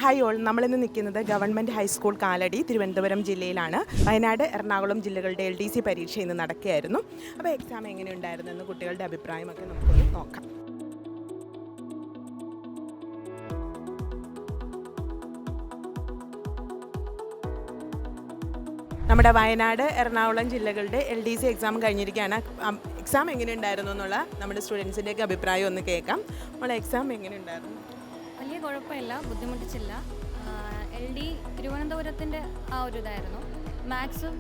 Hi all, നമ്മളിന്ന് നിൽക്കുന്നത് government high school Kalady Thiruvananthapuram ജില്ലയിലാണ്. വയനാട്, എറണാകുളം ജില്ലകളുടെ LDC പരീക്ഷ ഇന്ന് നടക്കുകയായിരുന്നു. അപ്പോൾ എക്സാം എങ്ങനെയുണ്ടായിരുന്നെന്ന് കുട്ടികളുടെ അഭിപ്രായമൊക്കെ നമുക്കൊന്ന് നോക്കാം. നമ്മുടെ വയനാട്, എറണാകുളം ജില്ലകളുടെ LDC എക്സാം കഴിഞ്ഞിരിക്കുകയാണ്. എക്സാം എങ്ങനെയുണ്ടായിരുന്നു എന്നുള്ള നമ്മുടെ സ്റ്റുഡൻസിൻ്റെയൊക്കെ അഭിപ്രായം ഒന്ന് കേൾക്കാം. നമ്മളെ എക്സാം എങ്ങനെയുണ്ടായിരുന്നു? വലിയ കുഴപ്പമില്ല, ബുദ്ധിമുട്ടിച്ചില്ല. LD തിരുവനന്തപുരത്തിൻ്റെ ആ ഒരു ഇതായിരുന്നു. മാത്സും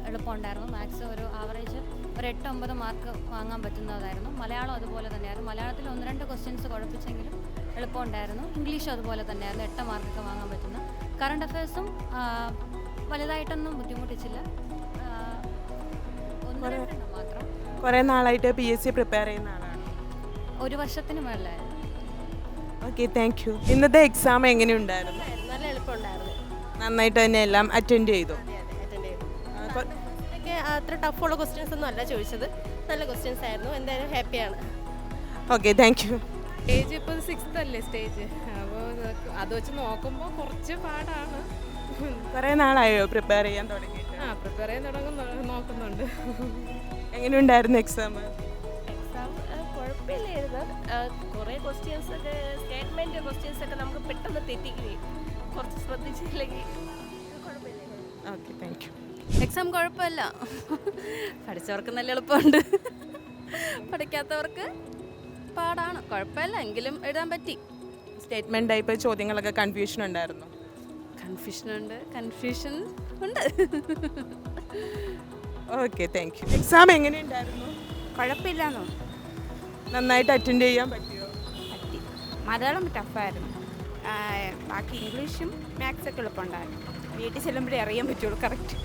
എളുപ്പമുണ്ടായിരുന്നു. മാത്സ് ഒരു ആവറേജ് ഒരു 8-9 മാർക്ക് വാങ്ങാൻ പറ്റുന്നതായിരുന്നു. മലയാളം അതുപോലെ തന്നെയായിരുന്നു. മലയാളത്തിൽ 1-2 ക്വസ്റ്റ്യൻസ് കുഴപ്പിച്ചെങ്കിലും എളുപ്പമുണ്ടായിരുന്നു. ഇംഗ്ലീഷും അതുപോലെ തന്നെയായിരുന്നു, 8 മാർക്കൊക്കെ വാങ്ങാൻ പറ്റുന്ന. കറണ്ട് അഫയേഴ്സും വലുതായിട്ടൊന്നും ബുദ്ധിമുട്ടിച്ചില്ല. 1-2 മാത്രം. കുറേ നാളായിട്ട് PSC പ്രിപ്പയർ ചെയ്യുന്ന ആളാണ്. ഒരു വർഷത്തിന് മേളിലായിരുന്നു. Okay, thank you. ഇന്നത്തെ എക്സാം എങ്ങനെയുണ്ടായിരുന്നു? നല്ല എളുപ്പമുണ്ടായിരുന്നു. നന്നായിട്ട് തന്നെ എല്ലാം അറ്റൻഡ് ചെയ്തു. അത്ര ടഫുള്ള ക്വസ്റ്റ്യൻസ് ഒന്നും അല്ല ചോദിച്ചത്. നല്ല ക്വസ്റ്റ്യൻസ് ആയിരുന്നു. എന്തായാലും ഹാപ്പിയാണ്. Okay, thank U. സ്റ്റേജ് ഇപ്പോൾ 6th അല്ലേ സ്റ്റേജ്, അപ്പോൾ അത് വെച്ച് നോക്കുമ്പോൾ കുറച്ച് പാടാണ്. കുറേ നാളായോ പ്രിപ്പയർ ചെയ്യാൻ തുടങ്ങിയിട്ട്? പ്രിപ്പയർ ചെയ്യാൻ നോക്കുന്നുണ്ട്. എങ്ങനെയുണ്ടായിരുന്നു എക്സാം? എക്സാം കുഴപ്പമില്ലായിരുന്നു. കുറേ ക്വസ്റ്റ്യൻസ് ഒക്കെ സ്റ്റേറ്റ്മെൻറ്റ് ക്വസ്റ്റ്യൻസ് ഒക്കെ നമുക്ക് പെട്ടെന്ന് തെറ്റിക്കുകയും കുറച്ച് ശ്രദ്ധിച്ചില്ലെങ്കിൽ കുഴപ്പമില്ലായിരുന്നു. Okay, thank U. എക്സാം കുഴപ്പമില്ല, പഠിച്ചവർക്ക് നല്ല എളുപ്പമുണ്ട്, പഠിക്കാത്തവർക്ക് പാടാണ്. കുഴപ്പമില്ല, എങ്കിലും എഴുതാൻ പറ്റി. സ്റ്റേറ്റ്മെൻറ്റ് ടൈപ്പ് ചോദ്യങ്ങളൊക്കെ കൺഫ്യൂഷൻ ഉണ്ടായിരുന്നു? കൺഫ്യൂഷൻ ഉണ്ട്. Okay, thank U. എക്സാം എങ്ങനെയുണ്ടായിരുന്നു? കുഴപ്പമില്ലാന്നോ? നന്നായിട്ട് അറ്റൻഡ് ചെയ്യാൻ പറ്റിയോ? പറ്റി. മലയാളം ടഫായിരുന്നു. ബാക്കി ഇംഗ്ലീഷും മാത്സൊക്കെ എളുപ്പമുണ്ടായിരുന്നു. വീട്ടിൽ ചെല്ലുമ്പോഴേ അറിയാൻ പറ്റുള്ളൂ കറക്റ്റ്.